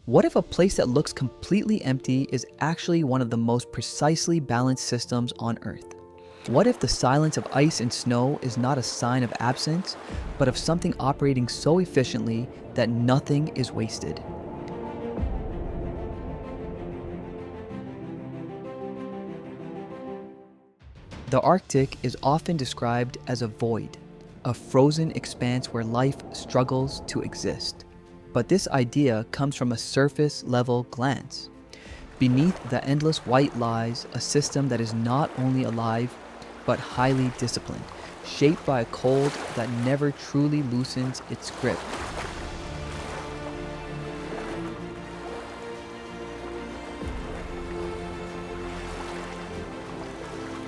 What if a place that looks completely empty is actually one of the most precisely balanced systems on Earth? What if the silence of ice and snow is not a sign of absence, but of something operating so efficiently that nothing is wasted? The Arctic is often described as a void, a frozen expanse where life struggles to exist. But this idea comes from a surface-level glance. Beneath the endless white lies a system that is not only alive, but highly disciplined, shaped by a cold that never truly loosens its grip.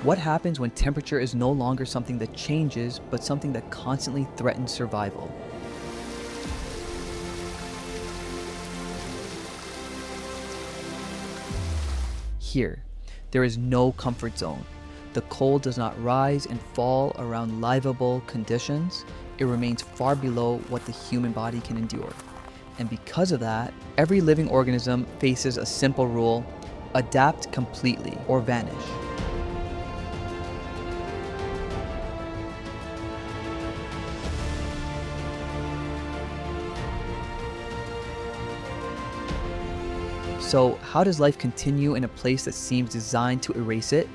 What happens when temperature is no longer something that changes, but something that constantly threatens survival? Here, there is no comfort zone. The cold does not rise and fall around livable conditions. It remains far below what the human body can endure. And because of that, every living organism faces a simple rule: adapt completely or vanish. So, how does life continue in a place that seems designed to erase it?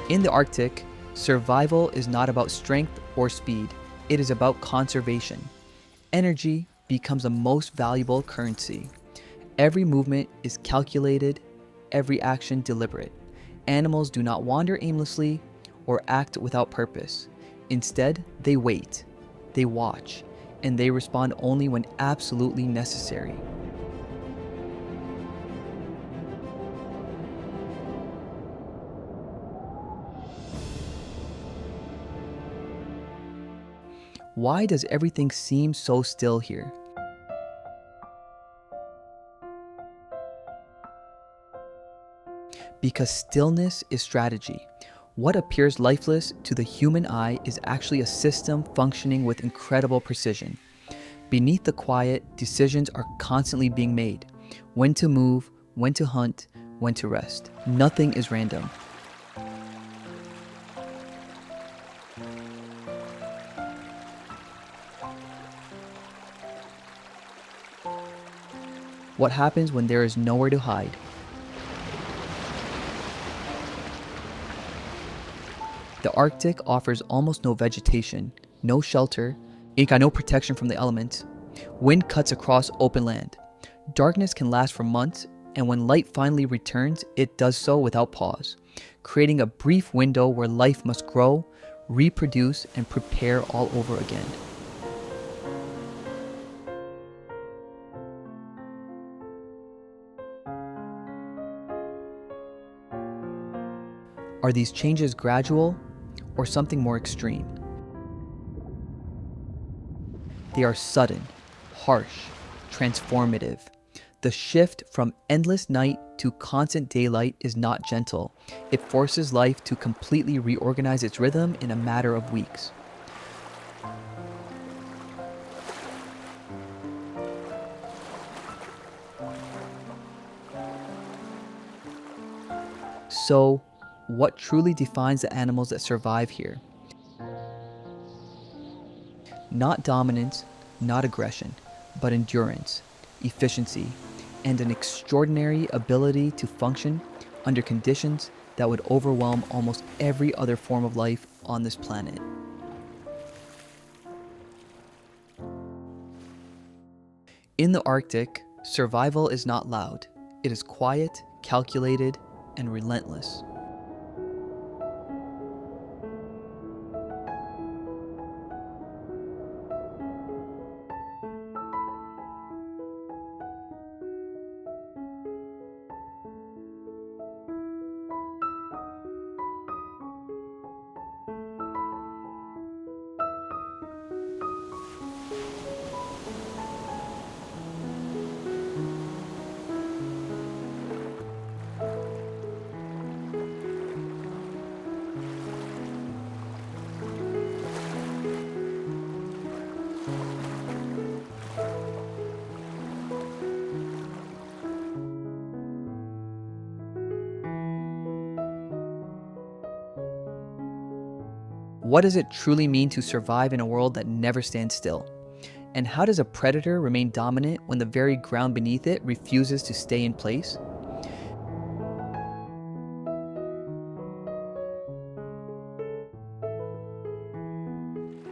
In the Arctic, survival is not about strength or speed. It is about conservation. Energy becomes the most valuable currency. Every movement is calculated, every action deliberate. Animals do not wander aimlessly or act without purpose. Instead, they wait, they watch, and they respond only when absolutely necessary. Why does everything seem so still here? Because stillness is strategy. What appears lifeless to the human eye is actually a system functioning with incredible precision. Beneath the quiet, decisions are constantly being made. When to move, when to hunt, when to rest. Nothing is random. What happens when there is nowhere to hide? The Arctic offers almost no vegetation, no shelter, it got no protection from the elements. Wind cuts across open land. Darkness can last for months, and when light finally returns, it does so without pause, creating a brief window where life must grow, reproduce, and prepare all over again. Are these changes gradual or something more extreme? They are sudden, harsh, transformative. The shift from endless night to constant daylight is not gentle. It forces life to completely reorganize its rhythm in a matter of weeks. So, what truly defines the animals that survive here? Not dominance, not aggression, but endurance, efficiency, and an extraordinary ability to function under conditions that would overwhelm almost every other form of life on this planet. In the Arctic, survival is not loud. It is quiet, calculated, and relentless. What does it truly mean to survive in a world that never stands still? And how does a predator remain dominant when the very ground beneath it refuses to stay in place?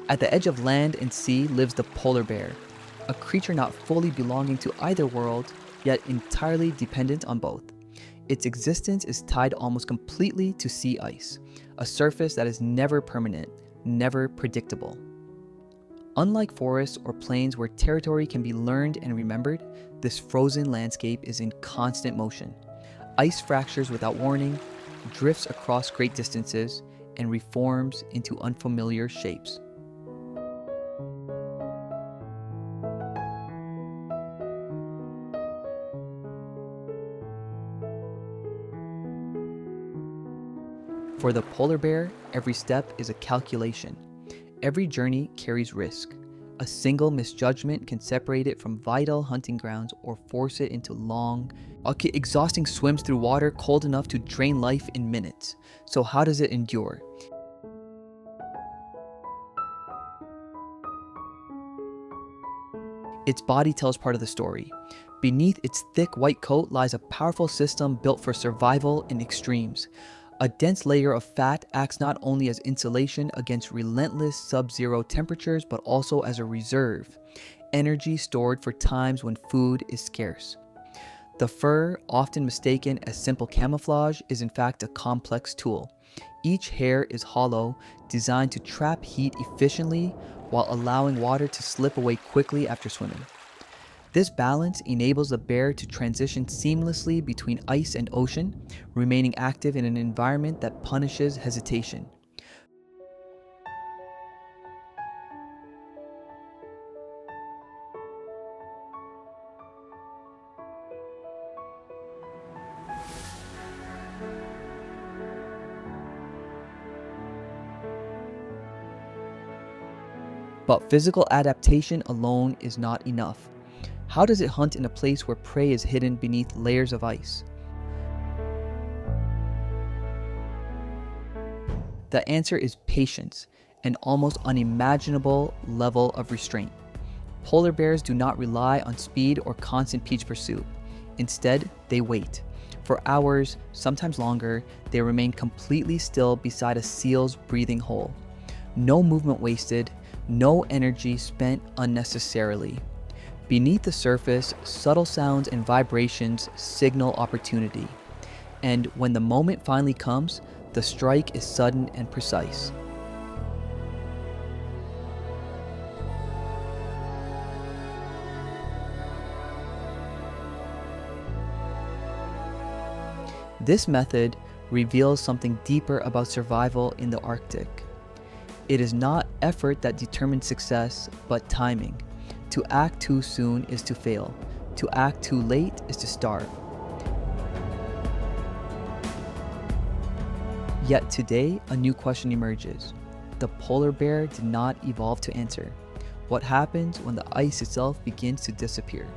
At the edge of land and sea lives the polar bear, a creature not fully belonging to either world, yet entirely dependent on both. Its existence is tied almost completely to sea ice, a surface that is never permanent, never predictable. Unlike forests or plains where territory can be learned and remembered, this frozen landscape is in constant motion. Ice fractures without warning, drifts across great distances, and reforms into unfamiliar shapes. For the polar bear, every step is a calculation. Every journey carries risk. A single misjudgment can separate it from vital hunting grounds or force it into long, exhausting swims through water cold enough to drain life in minutes. So how does it endure? Its body tells part of the story. Beneath its thick white coat lies a powerful system built for survival in extremes. A dense layer of fat acts not only as insulation against relentless sub-zero temperatures, but also as a reserve, energy stored for times when food is scarce. The fur, often mistaken as simple camouflage, is in fact a complex tool. Each hair is hollow, designed to trap heat efficiently while allowing water to slip away quickly after swimming. This balance enables the bear to transition seamlessly between ice and ocean, remaining active in an environment that punishes hesitation. But physical adaptation alone is not enough. How does it hunt in a place where prey is hidden beneath layers of ice? The answer is patience, an almost unimaginable level of restraint. Polar bears do not rely on speed or constant peach pursuit. Instead, they wait. For hours, sometimes longer, they remain completely still beside a seal's breathing hole. No movement wasted, no energy spent unnecessarily. Beneath the surface, subtle sounds and vibrations signal opportunity. And when the moment finally comes, the strike is sudden and precise. This method reveals something deeper about survival in the Arctic. It is not effort that determines success, but timing. To act too soon is to fail. To act too late is to starve. Yet today, a new question emerges. The polar bear did not evolve to answer. What happens when the ice itself begins to disappear?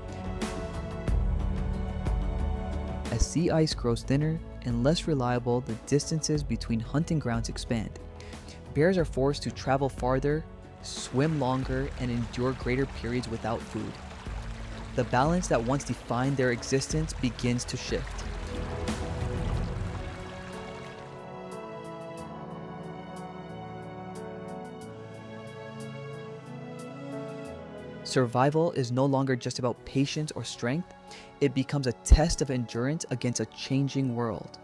As sea ice grows thinner and less reliable, the distances between hunting grounds expand. Bears are forced to travel farther, swim longer, and endure greater periods without food. The balance that once defined their existence begins to shift. Survival is no longer just about patience or strength, it becomes a test of endurance against a changing world.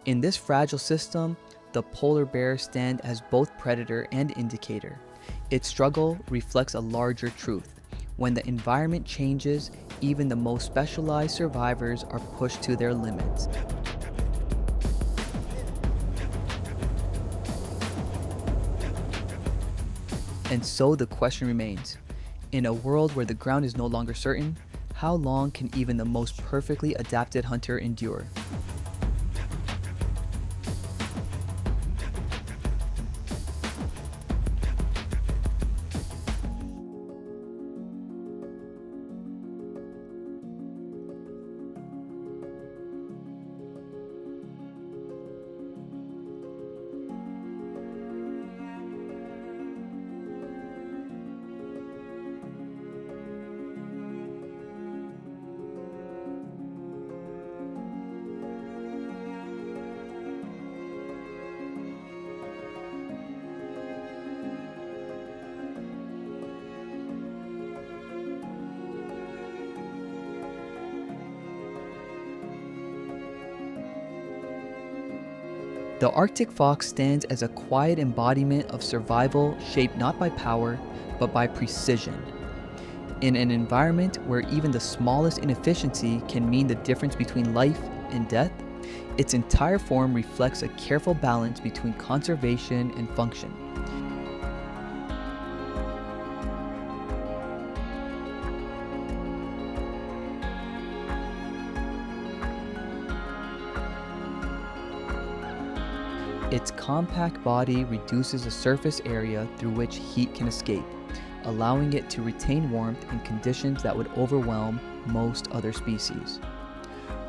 In this fragile system, the polar bear stands as both predator and indicator. Its struggle reflects a larger truth. When the environment changes, even the most specialized survivors are pushed to their limits. And so the question remains, in a world where the ground is no longer certain, how long can even the most perfectly adapted hunter endure? The Arctic fox stands as a quiet embodiment of survival shaped not by power, but by precision. In an environment where even the smallest inefficiency can mean the difference between life and death, its entire form reflects a careful balance between conservation and function. Its compact body reduces the surface area through which heat can escape, allowing it to retain warmth in conditions that would overwhelm most other species.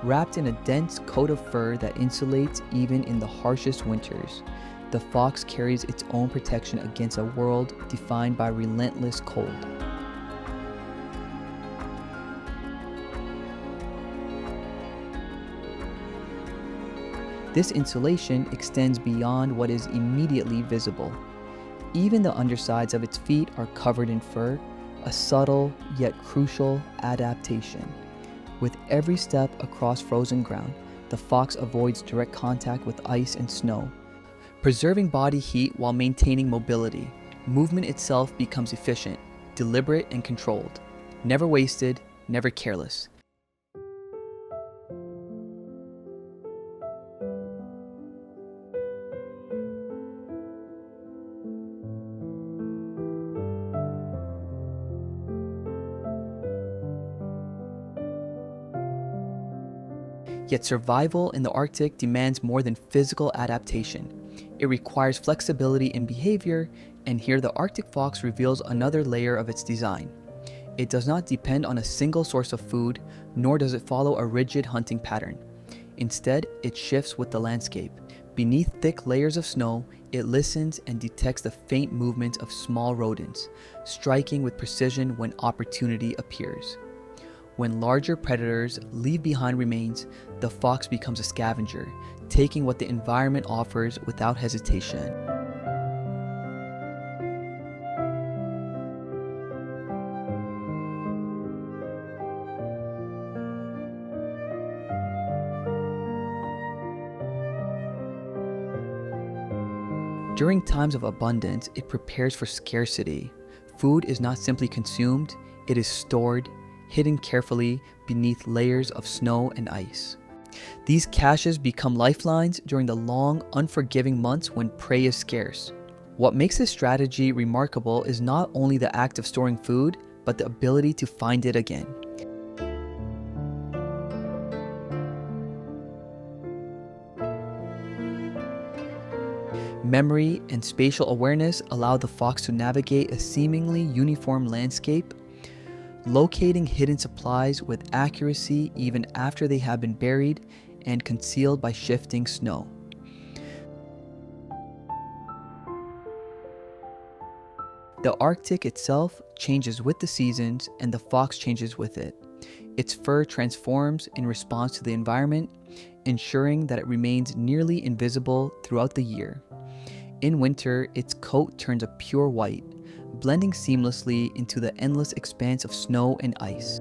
Wrapped in a dense coat of fur that insulates even in the harshest winters, the fox carries its own protection against a world defined by relentless cold. This insulation extends beyond what is immediately visible. Even the undersides of its feet are covered in fur, a subtle yet crucial adaptation. With every step across frozen ground, the fox avoids direct contact with ice and snow, preserving body heat while maintaining mobility. Movement itself becomes efficient, deliberate, and controlled. Never wasted, never careless. Yet survival in the Arctic demands more than physical adaptation. It requires flexibility in behavior, and here the Arctic fox reveals another layer of its design. It does not depend on a single source of food, nor does it follow a rigid hunting pattern. Instead, it shifts with the landscape. Beneath thick layers of snow, it listens and detects the faint movements of small rodents, striking with precision when opportunity appears. When larger predators leave behind remains, the fox becomes a scavenger, taking what the environment offers without hesitation. During times of abundance, it prepares for scarcity. Food is not simply consumed, it is stored, hidden carefully beneath layers of snow and ice. These caches become lifelines during the long, unforgiving months when prey is scarce. What makes this strategy remarkable is not only the act of storing food, but the ability to find it again. Memory and spatial awareness allow the fox to navigate a seemingly uniform landscape, locating hidden supplies with accuracy even after they have been buried and concealed by shifting snow. The Arctic itself changes with the seasons, and the fox changes with it. Its fur transforms in response to the environment, ensuring that it remains nearly invisible throughout the year. In winter, its coat turns a pure white, blending seamlessly into the endless expanse of snow and ice.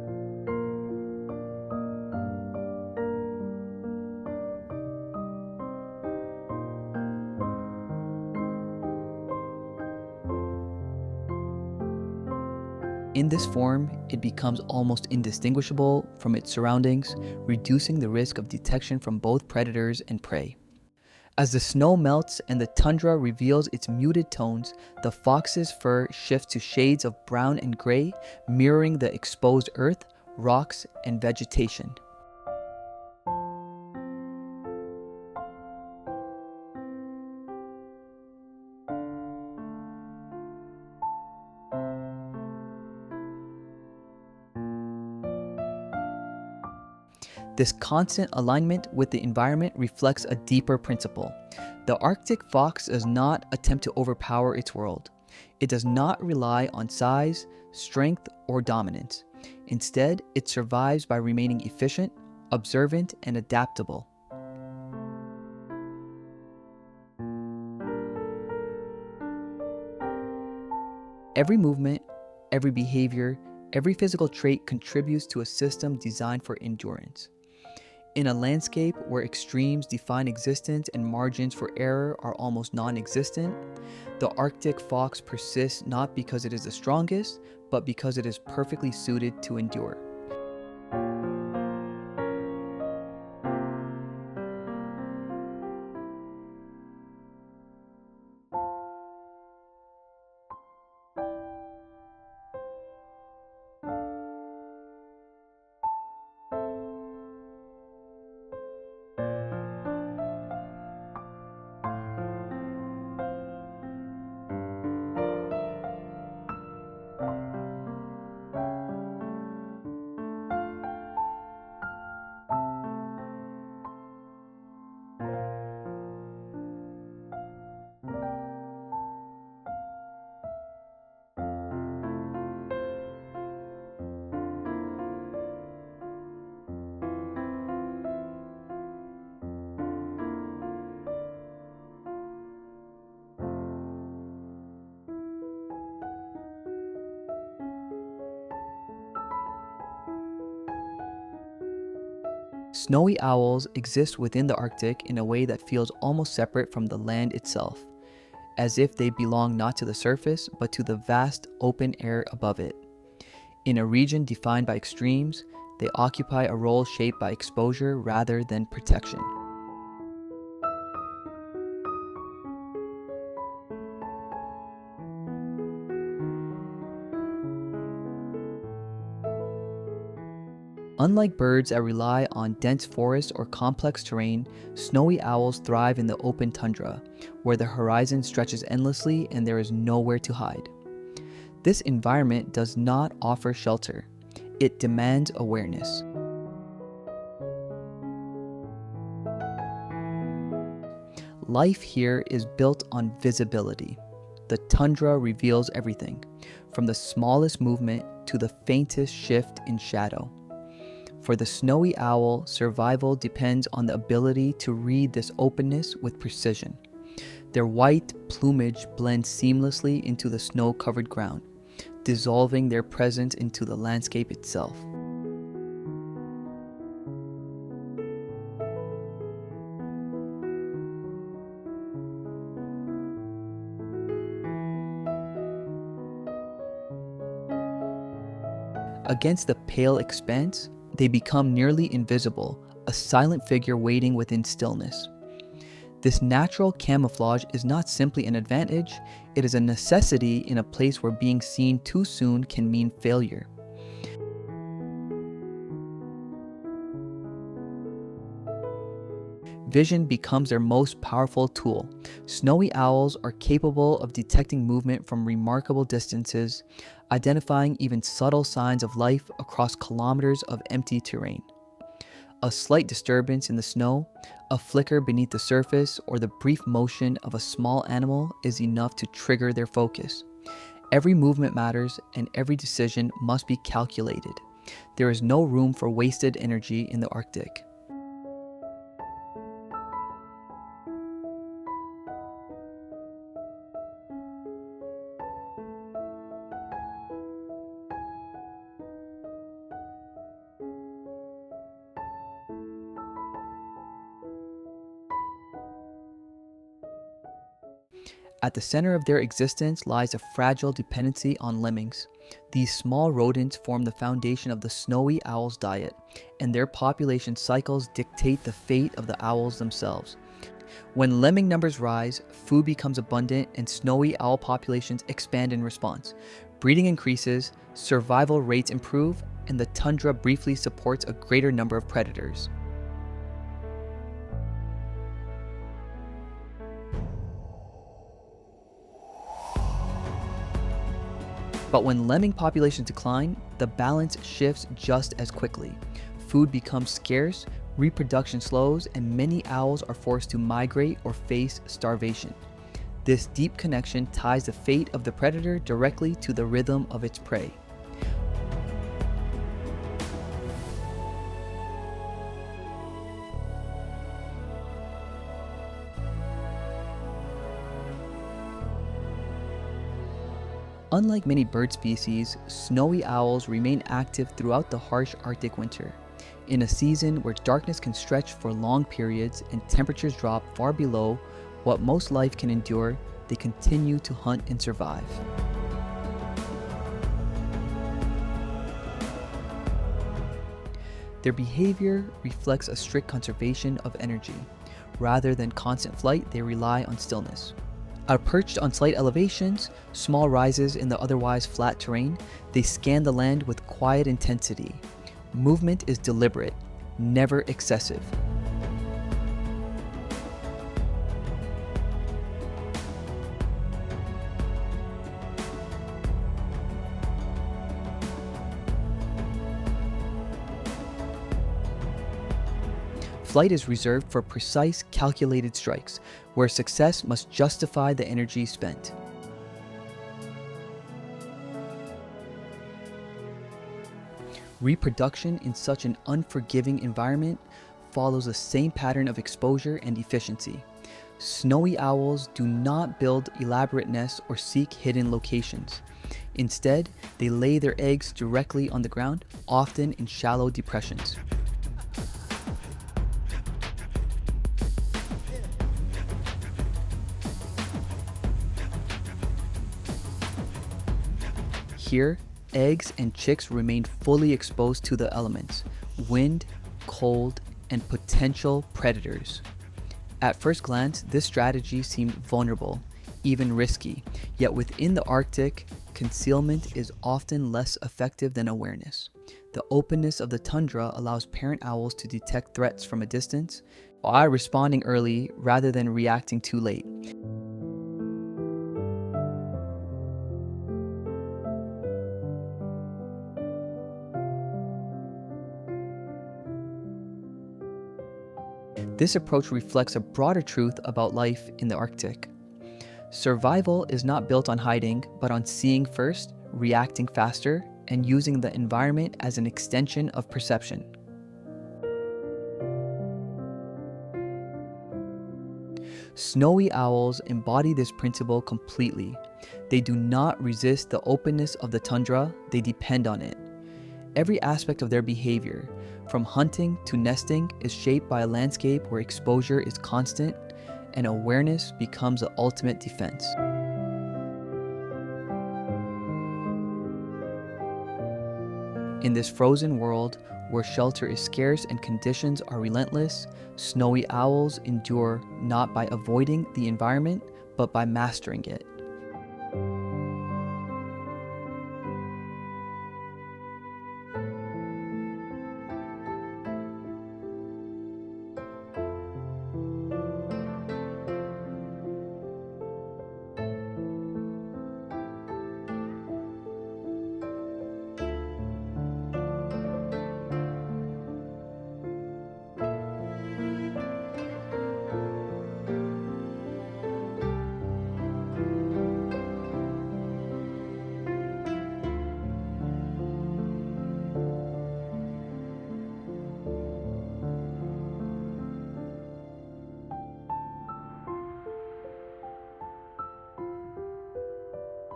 In this form, it becomes almost indistinguishable from its surroundings, reducing the risk of detection from both predators and prey. As the snow melts and the tundra reveals its muted tones, the fox's fur shifts to shades of brown and gray, mirroring the exposed earth, rocks, and vegetation. This constant alignment with the environment reflects a deeper principle. The Arctic fox does not attempt to overpower its world. It does not rely on size, strength, or dominance. Instead, it survives by remaining efficient, observant, and adaptable. Every movement, every behavior, every physical trait contributes to a system designed for endurance. In a landscape where extremes define existence and margins for error are almost non-existent, the Arctic fox persists not because it is the strongest, but because it is perfectly suited to endure. Snowy owls exist within the Arctic in a way that feels almost separate from the land itself, as if they belong not to the surface, but to the vast open air above it. In a region defined by extremes, they occupy a role shaped by exposure rather than protection. Unlike birds that rely on dense forests or complex terrain, snowy owls thrive in the open tundra, where the horizon stretches endlessly and there is nowhere to hide. This environment does not offer shelter. It demands awareness. Life here is built on visibility. The tundra reveals everything, from the smallest movement to the faintest shift in shadow. For the snowy owl, survival depends on the ability to read this openness with precision. Their white plumage blends seamlessly into the snow-covered ground, dissolving their presence into the landscape itself. Against the pale expanse, they become nearly invisible, a silent figure waiting within stillness. This natural camouflage is not simply an advantage, it is a necessity in a place where being seen too soon can mean failure. Vision becomes their most powerful tool. Snowy owls are capable of detecting movement from remarkable distances, identifying even subtle signs of life across kilometers of empty terrain. A slight disturbance in the snow, a flicker beneath the surface, or the brief motion of a small animal is enough to trigger their focus. Every movement matters, and every decision must be calculated. There is no room for wasted energy in the Arctic. At the center of their existence lies a fragile dependency on lemmings. These small rodents form the foundation of the snowy owl's diet, and their population cycles dictate the fate of the owls themselves. When lemming numbers rise, food becomes abundant and snowy owl populations expand in response. Breeding increases, survival rates improve, and the tundra briefly supports a greater number of predators. But when lemming populations decline, the balance shifts just as quickly. Food becomes scarce, reproduction slows, and many owls are forced to migrate or face starvation. This deep connection ties the fate of the predator directly to the rhythm of its prey. Unlike many bird species, snowy owls remain active throughout the harsh Arctic winter. In a season where darkness can stretch for long periods and temperatures drop far below what most life can endure, they continue to hunt and survive. Their behavior reflects a strict conservation of energy. Rather than constant flight, they rely on stillness. Perched on slight elevations, small rises in the otherwise flat terrain, they scan the land with quiet intensity. Movement is deliberate, never excessive. Flight is reserved for precise, calculated strikes, where success must justify the energy spent. Reproduction in such an unforgiving environment follows the same pattern of exposure and efficiency. Snowy owls do not build elaborate nests or seek hidden locations. Instead, they lay their eggs directly on the ground, often in shallow depressions. Here, eggs and chicks remain fully exposed to the elements, wind, cold, and potential predators. At first glance, this strategy seemed vulnerable, even risky, yet within the Arctic, concealment is often less effective than awareness. The openness of the tundra allows parent owls to detect threats from a distance by responding early rather than reacting too late. This approach reflects a broader truth about life in the Arctic. Survival is not built on hiding, but on seeing first, reacting faster, and using the environment as an extension of perception. Snowy owls embody this principle completely. They do not resist the openness of the tundra, they depend on it. Every aspect of their behavior, from hunting to nesting, is shaped by a landscape where exposure is constant and awareness becomes the ultimate defense. In this frozen world, where shelter is scarce and conditions are relentless, snowy owls endure not by avoiding the environment, but by mastering it.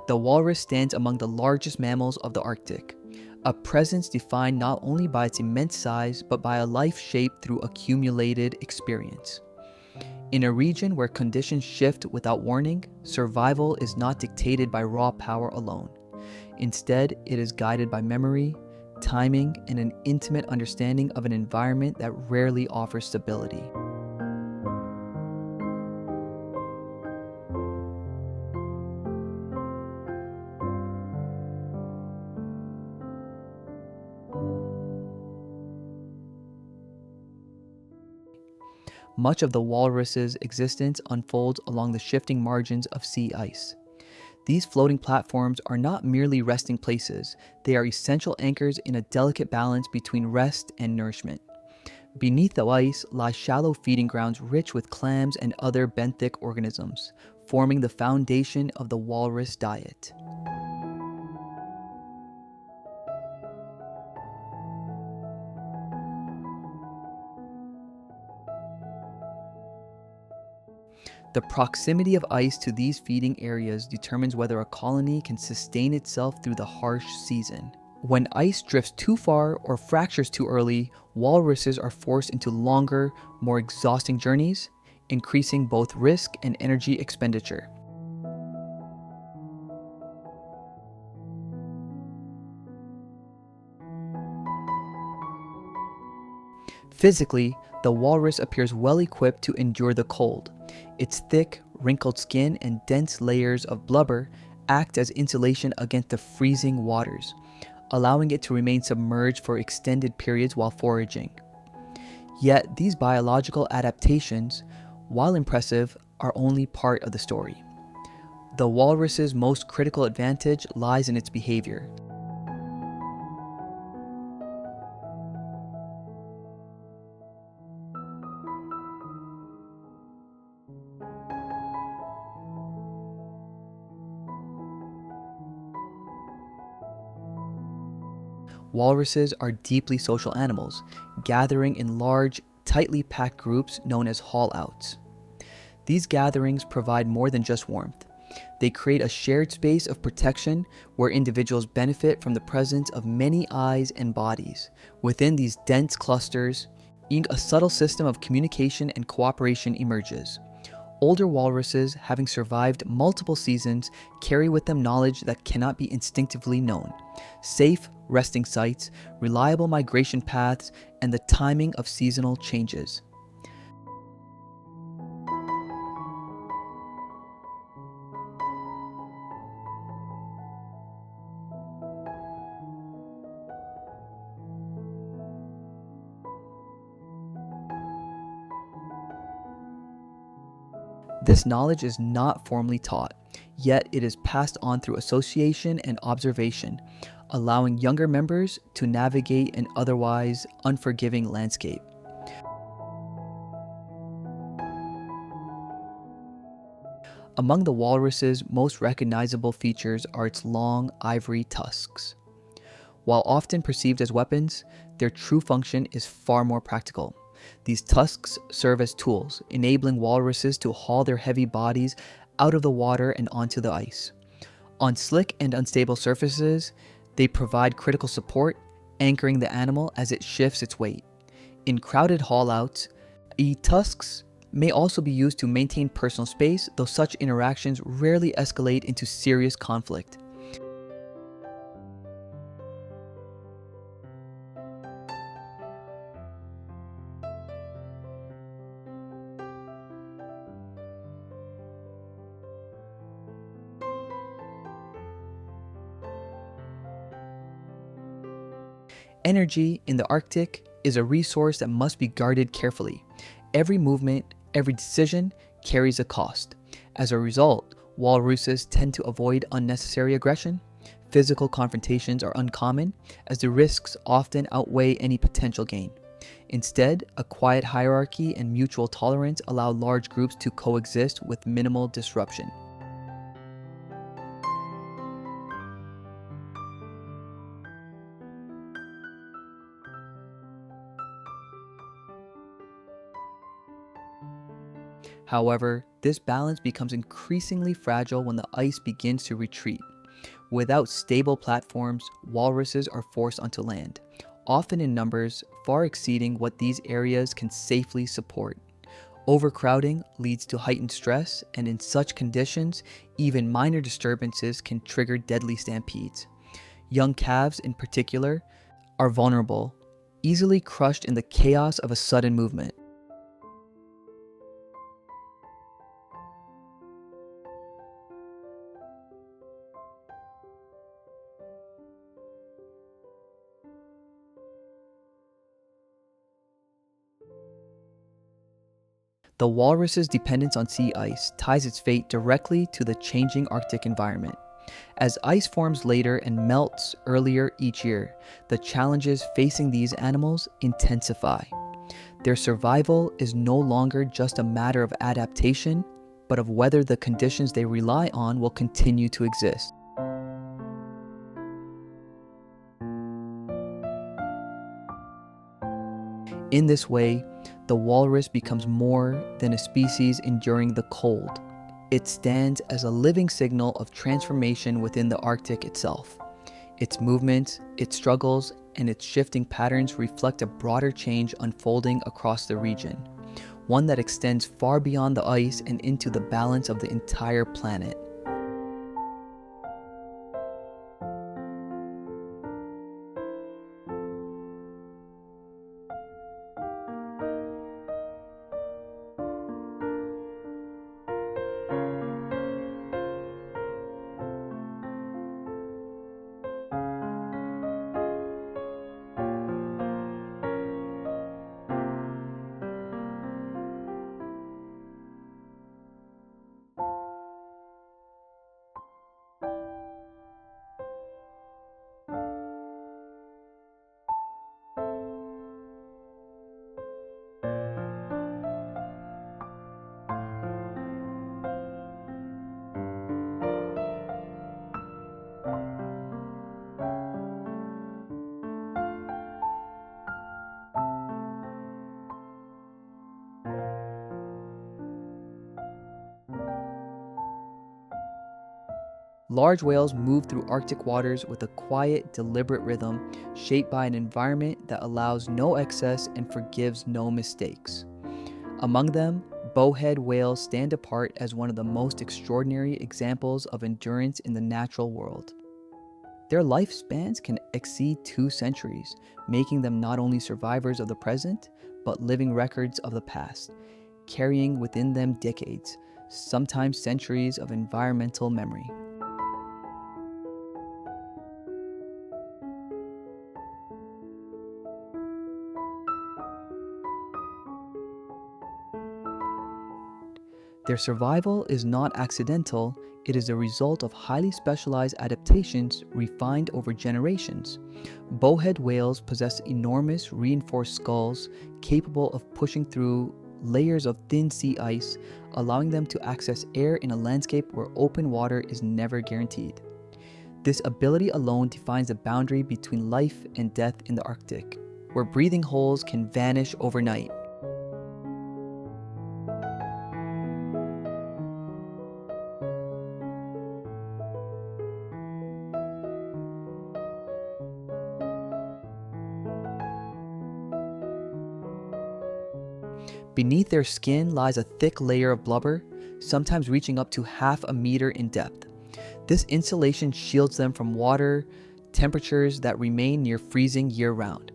The walrus stands among the largest mammals of the Arctic, a presence defined not only by its immense size, but by a life shaped through accumulated experience. In a region where conditions shift without warning, survival is not dictated by raw power alone. Instead, it is guided by memory, timing, and an intimate understanding of an environment that rarely offers stability. Much of the walrus's existence unfolds along the shifting margins of sea ice. These floating platforms are not merely resting places, they are essential anchors in a delicate balance between rest and nourishment. Beneath the ice lie shallow feeding grounds rich with clams and other benthic organisms, forming the foundation of the walrus diet. The proximity of ice to these feeding areas determines whether a colony can sustain itself through the harsh season. When ice drifts too far or fractures too early, walruses are forced into longer, more exhausting journeys, increasing both risk and energy expenditure. Physically, the walrus appears well equipped to endure the cold. Its thick, wrinkled skin and dense layers of blubber act as insulation against the freezing waters, allowing it to remain submerged for extended periods while foraging. Yet, these biological adaptations, while impressive, are only part of the story. The walrus's most critical advantage lies in its behavior. Walruses are deeply social animals, gathering in large, tightly packed groups known as haul-outs. These gatherings provide more than just warmth. They create a shared space of protection where individuals benefit from the presence of many eyes and bodies. Within these dense clusters, a subtle system of communication and cooperation emerges. Older walruses, having survived multiple seasons, carry with them knowledge that cannot be instinctively known. Safe resting sites, reliable migration paths, and the timing of seasonal changes. This knowledge is not formally taught, yet it is passed on through association and observation, allowing younger members to navigate an otherwise unforgiving landscape. Among the walrus's most recognizable features are its long ivory tusks. While often perceived as weapons, their true function is far more practical. These tusks serve as tools, enabling walruses to haul their heavy bodies out of the water and onto the ice. On slick and unstable surfaces, they provide critical support, anchoring the animal as it shifts its weight. In crowded haul-outs, tusks may also be used to maintain personal space, though such interactions rarely escalate into serious conflict. Energy in the Arctic is a resource that must be guarded carefully. Every movement, every decision carries a cost. As a result, walruses tend to avoid unnecessary aggression. Physical confrontations are uncommon, as the risks often outweigh any potential gain. Instead, a quiet hierarchy and mutual tolerance allow large groups to coexist with minimal disruption. However, this balance becomes increasingly fragile when the ice begins to retreat. Without stable platforms, walruses are forced onto land, often in numbers far exceeding what these areas can safely support. Overcrowding leads to heightened stress, and in such conditions, even minor disturbances can trigger deadly stampedes. Young calves, in particular, are vulnerable, easily crushed in the chaos of a sudden movement. The walrus's dependence on sea ice ties its fate directly to the changing Arctic environment. As ice forms later and melts earlier each year, the challenges facing these animals intensify. Their survival is no longer just a matter of adaptation, but of whether the conditions they rely on will continue to exist. In this way, the walrus becomes more than a species enduring the cold. It stands as a living signal of transformation within the Arctic itself. Its movements, its struggles, and its shifting patterns reflect a broader change unfolding across the region, one that extends far beyond the ice and into the balance of the entire planet. Large whales move through Arctic waters with a quiet, deliberate rhythm shaped by an environment that allows no excess and forgives no mistakes. Among them, bowhead whales stand apart as one of the most extraordinary examples of endurance in the natural world. Their lifespans can exceed 2 centuries, making them not only survivors of the present, but living records of the past, carrying within them decades, sometimes centuries of environmental memory. Their survival is not accidental, it is a result of highly specialized adaptations refined over generations. Bowhead whales possess enormous reinforced skulls capable of pushing through layers of thin sea ice, allowing them to access air in a landscape where open water is never guaranteed. This ability alone defines the boundary between life and death in the Arctic, where breathing holes can vanish overnight. Beneath their skin lies a thick layer of blubber, sometimes reaching up to half a meter in depth. This insulation shields them from water temperatures that remain near freezing year-round.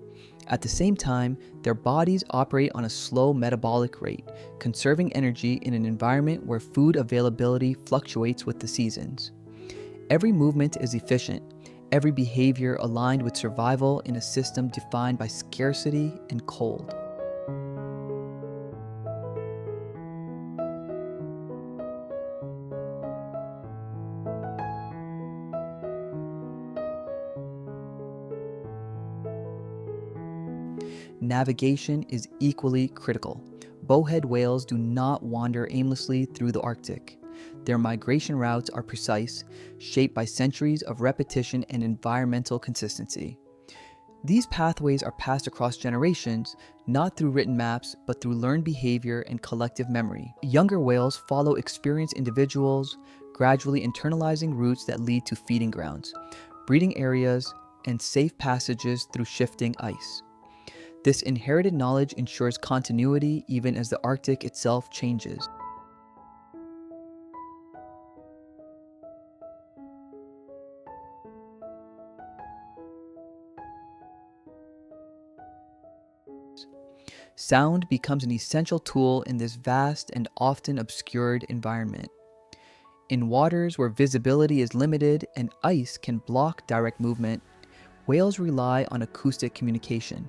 At the same time, their bodies operate on a slow metabolic rate, conserving energy in an environment where food availability fluctuates with the seasons. Every movement is efficient, every behavior aligned with survival in a system defined by scarcity and cold. Navigation is equally critical. Bowhead whales do not wander aimlessly through the Arctic. Their migration routes are precise, shaped by centuries of repetition and environmental consistency. These pathways are passed across generations, not through written maps, but through learned behavior and collective memory. Younger whales follow experienced individuals, gradually internalizing routes that lead to feeding grounds, breeding areas, and safe passages through shifting ice. This inherited knowledge ensures continuity even as the Arctic itself changes. Sound becomes an essential tool in this vast and often obscured environment. In waters where visibility is limited and ice can block direct movement, whales rely on acoustic communication.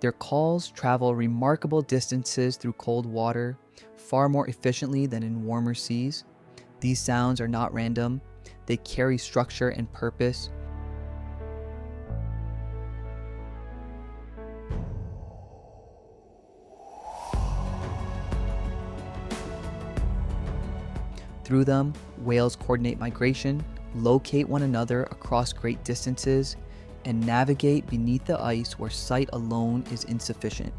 Their calls travel remarkable distances through cold water, far more efficiently than in warmer seas. These sounds are not random, they carry structure and purpose. Through them, whales coordinate migration, locate one another across great distances, and navigate beneath the ice where sight alone is insufficient.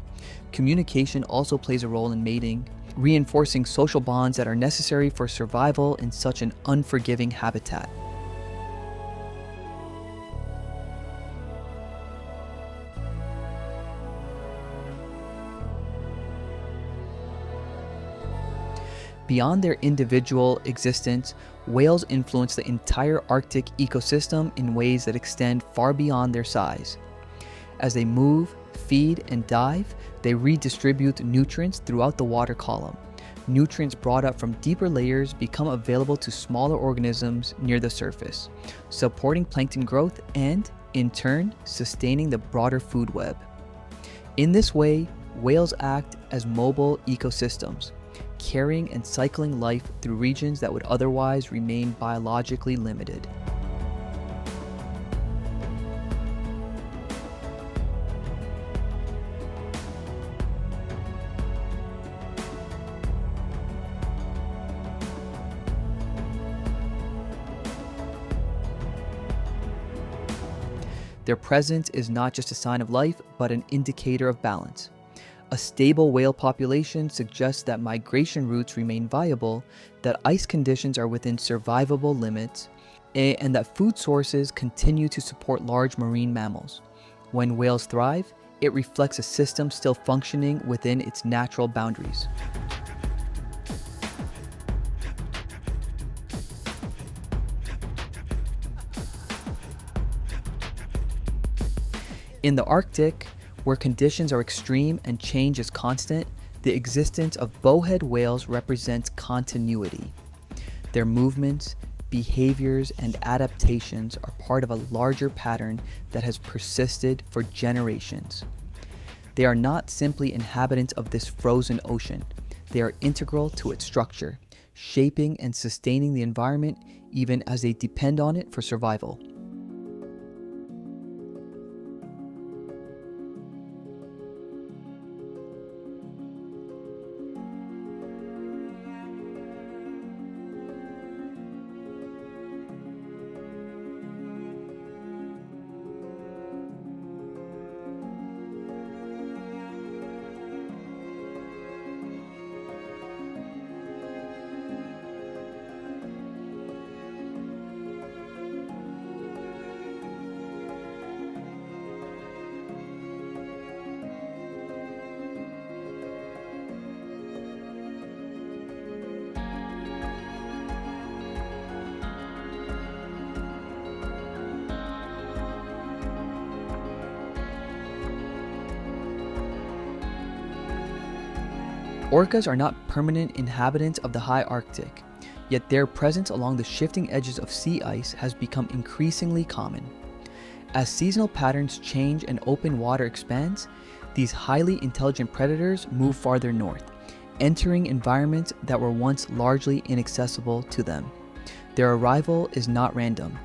Communication also plays a role in mating, reinforcing social bonds that are necessary for survival in such an unforgiving habitat. Beyond their individual existence, whales influence the entire Arctic ecosystem in ways that extend far beyond their size. As they move, feed, and dive, they redistribute nutrients throughout the water column. Nutrients brought up from deeper layers become available to smaller organisms near the surface, supporting plankton growth and, in turn, sustaining the broader food web. In this way, whales act as mobile ecosystems, carrying and cycling life through regions that would otherwise remain biologically limited. Their presence is not just a sign of life, but an indicator of balance. A stable whale population suggests that migration routes remain viable, that ice conditions are within survivable limits, and that food sources continue to support large marine mammals. When whales thrive, it reflects a system still functioning within its natural boundaries. In the Arctic, where conditions are extreme and change is constant, the existence of bowhead whales represents continuity. Their movements, behaviors, and adaptations are part of a larger pattern that has persisted for generations. They are not simply inhabitants of this frozen ocean. They are integral to its structure, shaping and sustaining the environment even as they depend on it for survival. Orcas are not permanent inhabitants of the high Arctic, yet their presence along the shifting edges of sea ice has become increasingly common. As seasonal patterns change and open water expands, these highly intelligent predators move farther north, entering environments that were once largely inaccessible to them. Their arrival is not random.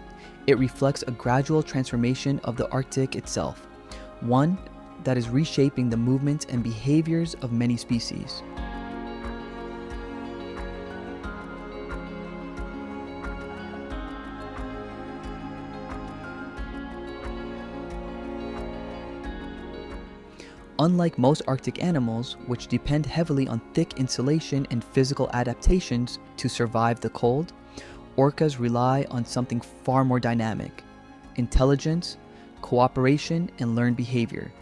It reflects a gradual transformation of the Arctic itself, one that is reshaping the movements and behaviors of many species. Unlike most Arctic animals, which depend heavily on thick insulation and physical adaptations to survive the cold, orcas rely on something far more dynamic: intelligence, cooperation, and learned behavior.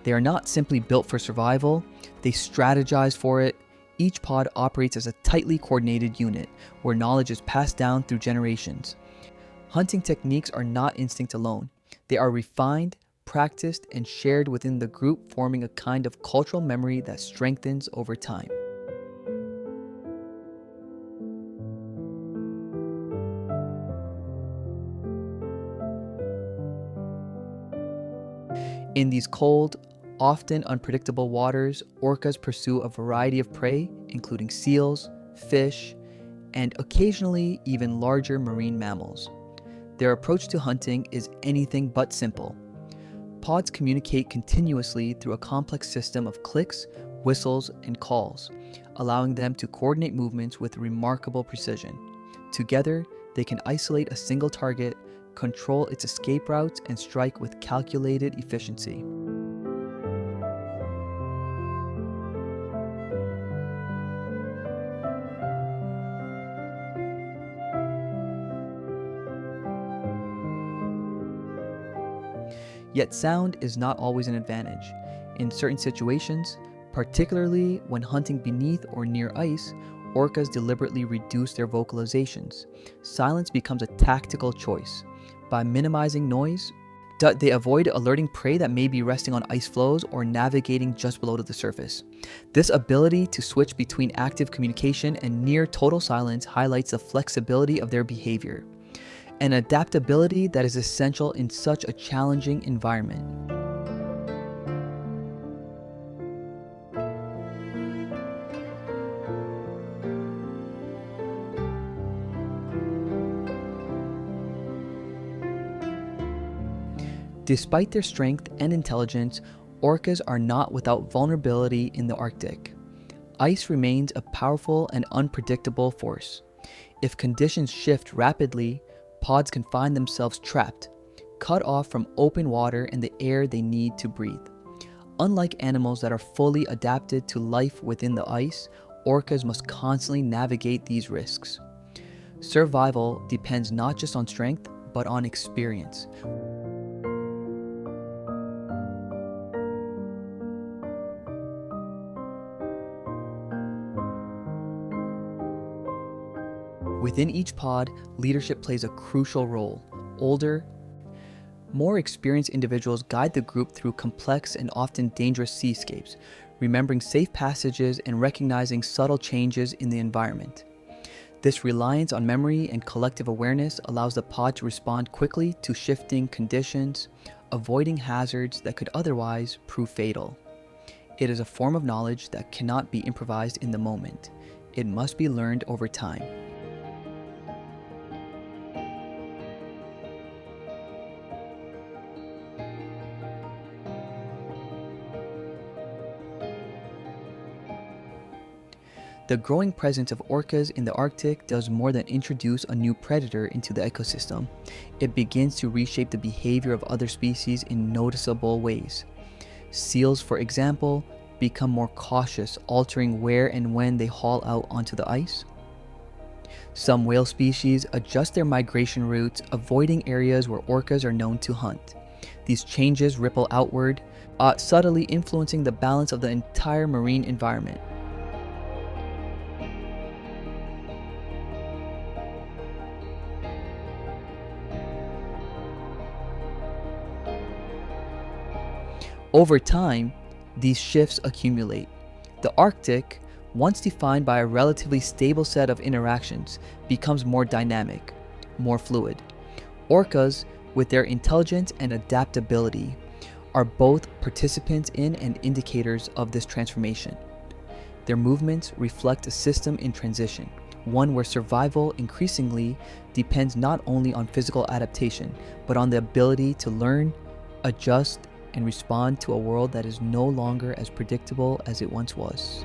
They are not simply built for survival, they strategize for it. Each pod operates as a tightly coordinated unit, where knowledge is passed down through generations. Hunting techniques are not instinct alone. They are refined, practiced, and shared within the group, forming a kind of cultural memory that strengthens over time. In these cold, often unpredictable waters, orcas pursue a variety of prey, including seals, fish, and occasionally even larger marine mammals. Their approach to hunting is anything but simple. Pods communicate continuously through a complex system of clicks, whistles, and calls, allowing them to coordinate movements with remarkable precision. Together, they can isolate a single target, control its escape routes, and strike with calculated efficiency. Yet sound is not always an advantage. In certain situations, particularly when hunting beneath or near ice, orcas deliberately reduce their vocalizations. Silence becomes a tactical choice. By minimizing noise, they avoid alerting prey that may be resting on ice floes or navigating just below the surface. This ability to switch between active communication and near total silence highlights the flexibility of their behavior, an adaptability that is essential in such a challenging environment. Despite their strength and intelligence, orcas are not without vulnerability in the Arctic. Ice remains a powerful and unpredictable force. If conditions shift rapidly, pods can find themselves trapped, cut off from open water and the air they need to breathe. Unlike animals that are fully adapted to life within the ice, orcas must constantly navigate these risks. Survival depends not just on strength, but on experience. Within each pod, leadership plays a crucial role. Older, more experienced individuals guide the group through complex and often dangerous seascapes, remembering safe passages and recognizing subtle changes in the environment. This reliance on memory and collective awareness allows the pod to respond quickly to shifting conditions, avoiding hazards that could otherwise prove fatal. It is a form of knowledge that cannot be improvised in the moment. It must be learned over time. The growing presence of orcas in the Arctic does more than introduce a new predator into the ecosystem. It begins to reshape the behavior of other species in noticeable ways. Seals, for example, become more cautious, altering where and when they haul out onto the ice. Some whale species adjust their migration routes, avoiding areas where orcas are known to hunt. These changes ripple outward, subtly influencing the balance of the entire marine environment. Over time, these shifts accumulate. The Arctic, once defined by a relatively stable set of interactions, becomes more dynamic, more fluid. Orcas, with their intelligence and adaptability, are both participants in and indicators of this transformation. Their movements reflect a system in transition, one where survival increasingly depends not only on physical adaptation, but on the ability to learn, adjust, and respond to a world that is no longer as predictable as it once was.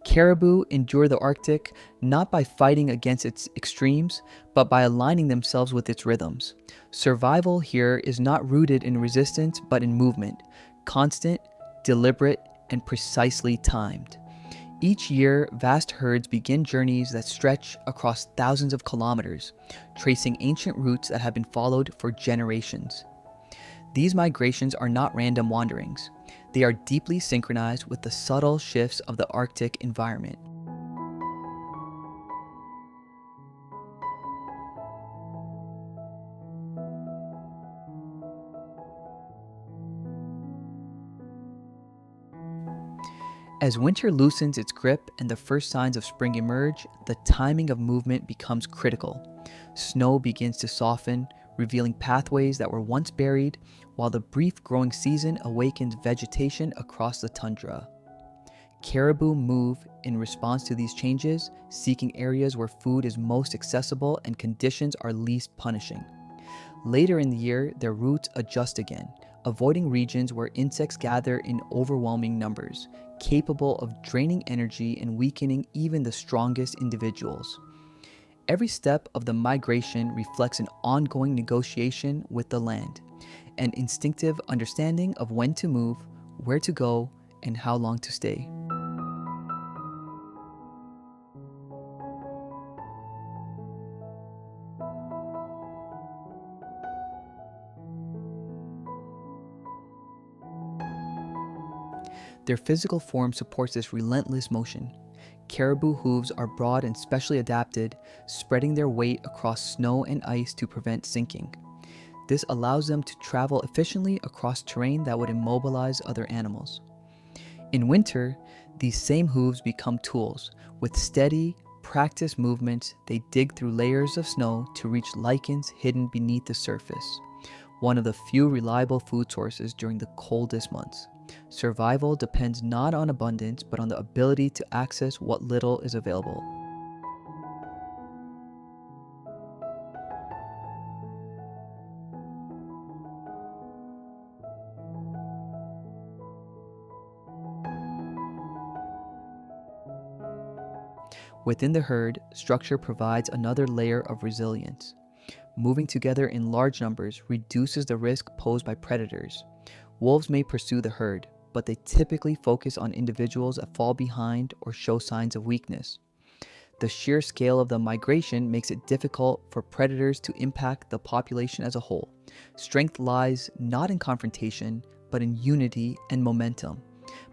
Caribou endure the Arctic not by fighting against its extremes, but by aligning themselves with its rhythms. Survival here is not rooted in resistance, but in movement, constant, deliberate, and precisely timed. Each year, vast herds begin journeys that stretch across thousands of kilometers, tracing ancient routes that have been followed for generations. These migrations are not random wanderings. They are deeply synchronized with the subtle shifts of the Arctic environment. As winter loosens its grip and the first signs of spring emerge, the timing of movement becomes critical. Snow begins to soften, revealing pathways that were once buried, while the brief growing season awakens vegetation across the tundra. Caribou move in response to these changes, seeking areas where food is most accessible and conditions are least punishing. Later in the year, their routes adjust again, avoiding regions where insects gather in overwhelming numbers, capable of draining energy and weakening even the strongest individuals. Every step of the migration reflects an ongoing negotiation with the land, an instinctive understanding of when to move, where to go, and how long to stay. Their physical form supports this relentless motion. Caribou hooves are broad and specially adapted, spreading their weight across snow and ice to prevent sinking. This allows them to travel efficiently across terrain that would immobilize other animals. In winter, these same hooves become tools. With steady, practiced movements, they dig through layers of snow to reach lichens hidden beneath the surface, one of the few reliable food sources during the coldest months. Survival depends not on abundance, but on the ability to access what little is available. Within the herd, structure provides another layer of resilience. Moving together in large numbers reduces the risk posed by predators. Wolves may pursue the herd, but they typically focus on individuals that fall behind or show signs of weakness. The sheer scale of the migration makes it difficult for predators to impact the population as a whole. Strength lies not in confrontation, but in unity and momentum.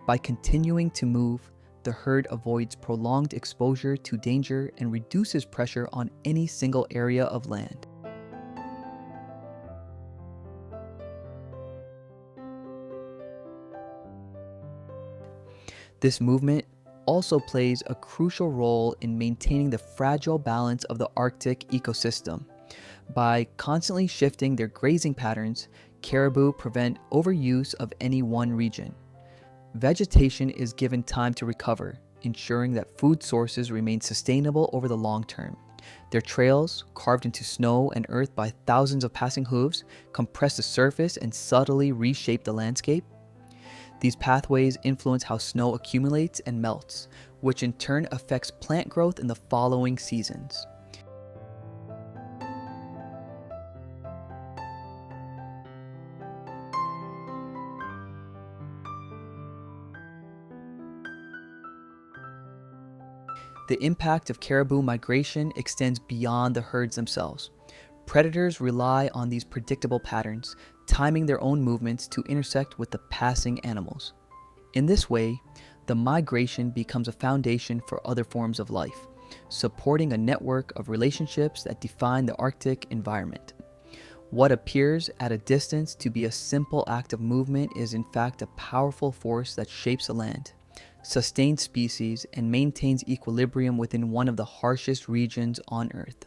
By continuing to move, the herd avoids prolonged exposure to danger and reduces pressure on any single area of land. This movement also plays a crucial role in maintaining the fragile balance of the Arctic ecosystem. By constantly shifting their grazing patterns, caribou prevent overuse of any one region. Vegetation is given time to recover, ensuring that food sources remain sustainable over the long term. Their trails, carved into snow and earth by thousands of passing hooves, compress the surface and subtly reshape the landscape. These pathways influence how snow accumulates and melts, which in turn affects plant growth in the following seasons. The impact of caribou migration extends beyond the herds themselves. Predators rely on these predictable patterns, timing their own movements to intersect with the passing animals. In this way, the migration becomes a foundation for other forms of life, supporting a network of relationships that define the Arctic environment. What appears at a distance to be a simple act of movement is in fact a powerful force that shapes the land, sustains species, and maintains equilibrium within one of the harshest regions on Earth.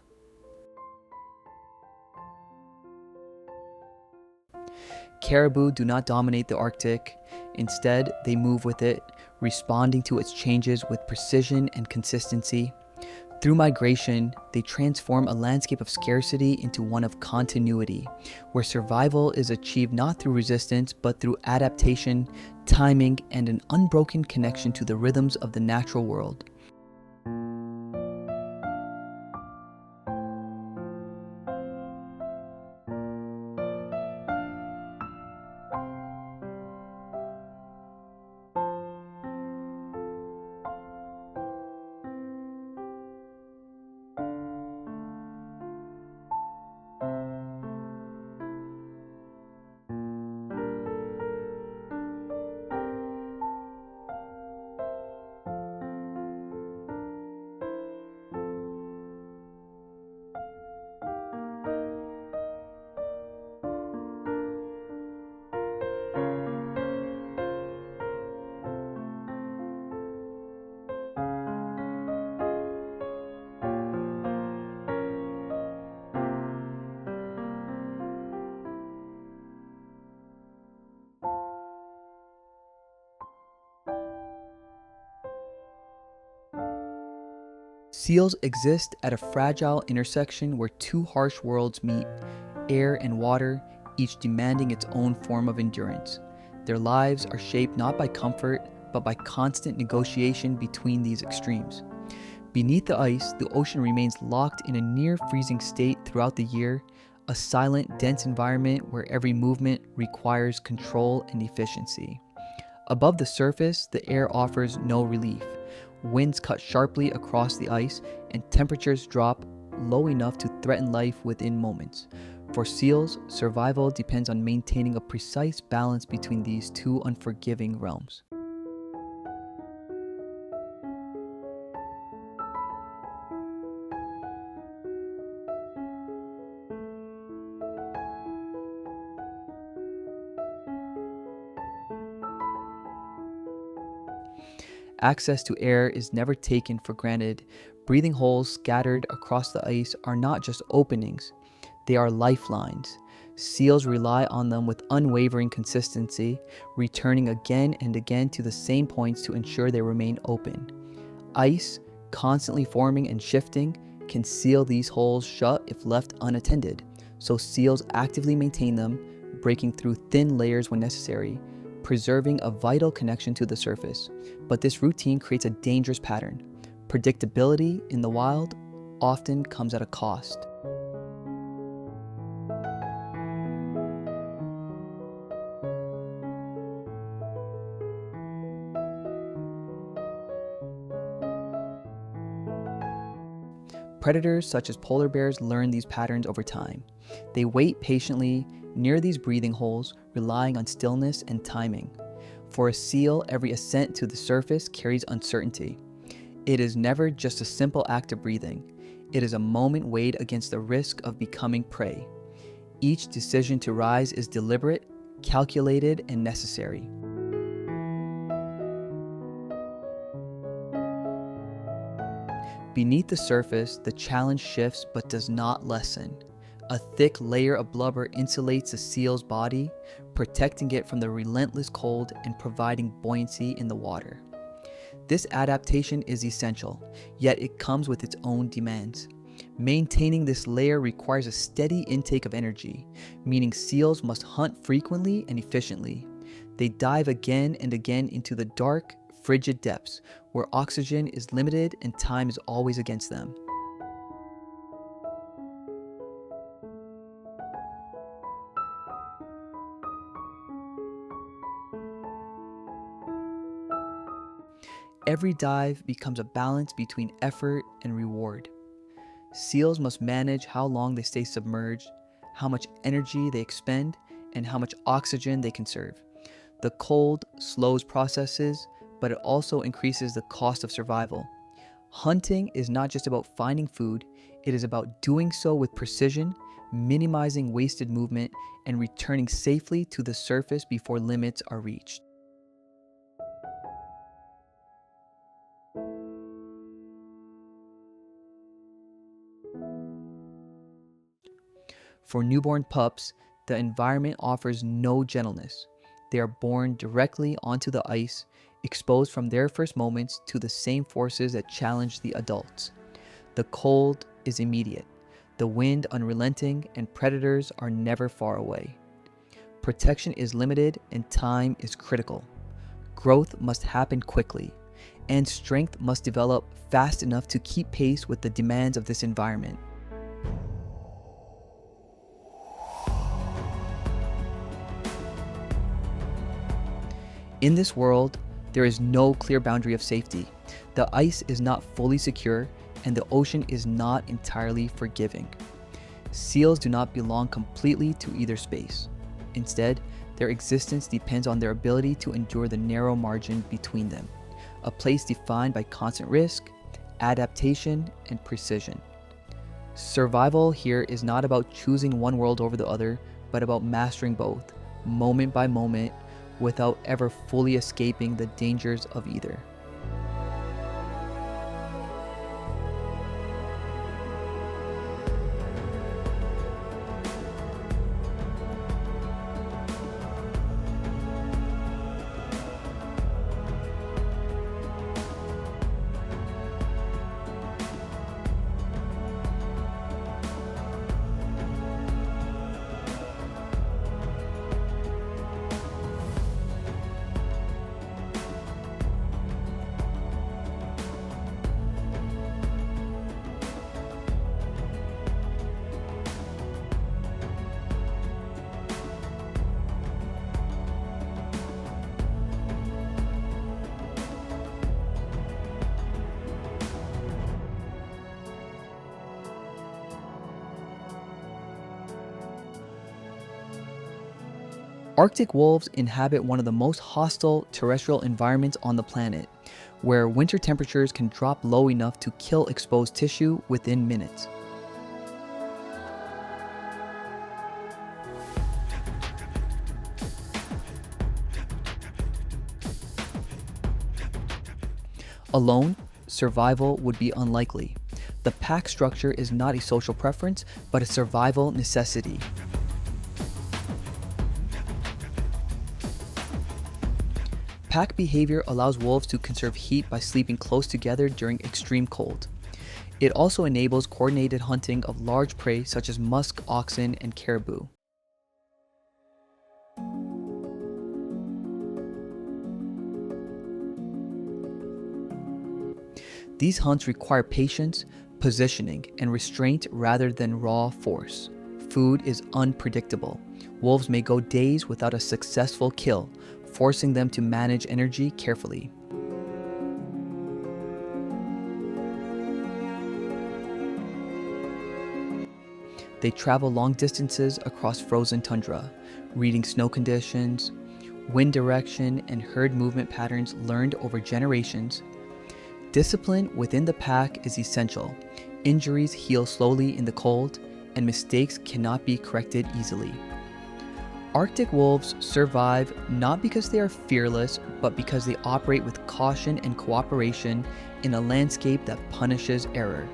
Caribou do not dominate the Arctic. Instead, they move with it, responding to its changes with precision and consistency. Through migration, they transform a landscape of scarcity into one of continuity, where survival is achieved not through resistance, but through adaptation, timing, and an unbroken connection to the rhythms of the natural world. Seals exist at a fragile intersection where two harsh worlds meet, air and water, each demanding its own form of endurance. Their lives are shaped not by comfort, but by constant negotiation between these extremes. Beneath the ice, the ocean remains locked in a near-freezing state throughout the year, a silent, dense environment where every movement requires control and efficiency. Above the surface, the air offers no relief. Winds cut sharply across the ice, and temperatures drop low enough to threaten life within moments. For seals, survival depends on maintaining a precise balance between these two unforgiving realms. Access to air is never taken for granted. Breathing holes scattered across the ice are not just openings, they are lifelines. Seals rely on them with unwavering consistency, returning again and again to the same points to ensure they remain open. Ice, constantly forming and shifting, can seal these holes shut if left unattended, so seals actively maintain them, breaking through thin layers when necessary, preserving a vital connection to the surface. But this routine creates a dangerous pattern. Predictability in the wild often comes at a cost. Predators such as polar bears learn these patterns over time. They wait patiently near these breathing holes, relying on stillness and timing. For a seal, every ascent to the surface carries uncertainty. It is never just a simple act of breathing. It is a moment weighed against the risk of becoming prey. Each decision to rise is deliberate, calculated, and necessary. Beneath the surface, the challenge shifts but does not lessen. A thick layer of blubber insulates the seal's body, protecting it from the relentless cold and providing buoyancy in the water. This adaptation is essential, yet it comes with its own demands. Maintaining this layer requires a steady intake of energy, meaning seals must hunt frequently and efficiently. They dive again and again into the dark, frigid depths, where oxygen is limited and time is always against them. Every dive becomes a balance between effort and reward. Seals must manage how long they stay submerged, how much energy they expend, and how much oxygen they conserve. The cold slows processes, but it also increases the cost of survival. Hunting is not just about finding food, it is about doing so with precision, minimizing wasted movement, and returning safely to the surface before limits are reached. For newborn pups, the environment offers no gentleness. They are born directly onto the ice, exposed from their first moments to the same forces that challenge the adults. The cold is immediate, the wind unrelenting, and predators are never far away. Protection is limited and time is critical. Growth must happen quickly, and strength must develop fast enough to keep pace with the demands of this environment. In this world, there is no clear boundary of safety. The ice is not fully secure, and the ocean is not entirely forgiving. Seals do not belong completely to either space. Instead, their existence depends on their ability to endure the narrow margin between them, a place defined by constant risk, adaptation, and precision. Survival here is not about choosing one world over the other, but about mastering both, moment by moment, without ever fully escaping the dangers of either. Arctic wolves inhabit one of the most hostile terrestrial environments on the planet, where winter temperatures can drop low enough to kill exposed tissue within minutes. Alone, survival would be unlikely. The pack structure is not a social preference, but a survival necessity. Pack behavior allows wolves to conserve heat by sleeping close together during extreme cold. It also enables coordinated hunting of large prey such as musk oxen and caribou. These hunts require patience, positioning, and restraint rather than raw force. Food is unpredictable. Wolves may go days without a successful kill, forcing them to manage energy carefully. They travel long distances across frozen tundra, reading snow conditions, wind direction, and herd movement patterns learned over generations. Discipline within the pack is essential. Injuries heal slowly in the cold, and mistakes cannot be corrected easily. Arctic wolves survive not because they are fearless, but because they operate with caution and cooperation in a landscape that punishes error.